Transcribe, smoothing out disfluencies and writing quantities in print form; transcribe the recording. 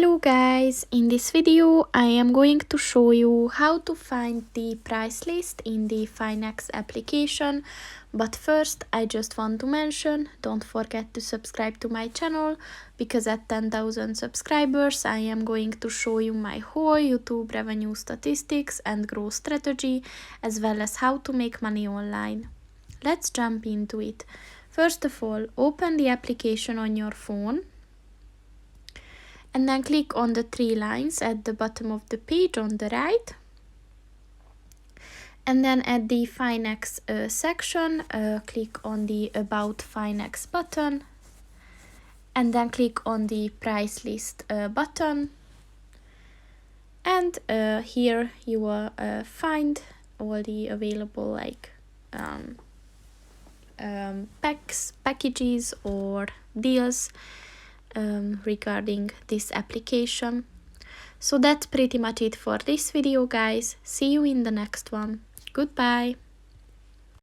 Hello guys, in this video I am going to show you how to find the price list in the Finax application. But first I just want to mention, don't forget to subscribe to my channel, because at 10,000 subscribers I am going to show you my whole YouTube revenue statistics and growth strategy, as well as how to make money online. Let's jump into it. First of all, open the application on your phone. And then click on the three lines at the bottom of the page on the right. And then at the Finax section, click on the About Finax button. And then click on the Price List button. And here you will find all the available packages or deals regarding this application. So that's pretty much it for this video, guys. See you in the next one. Goodbye.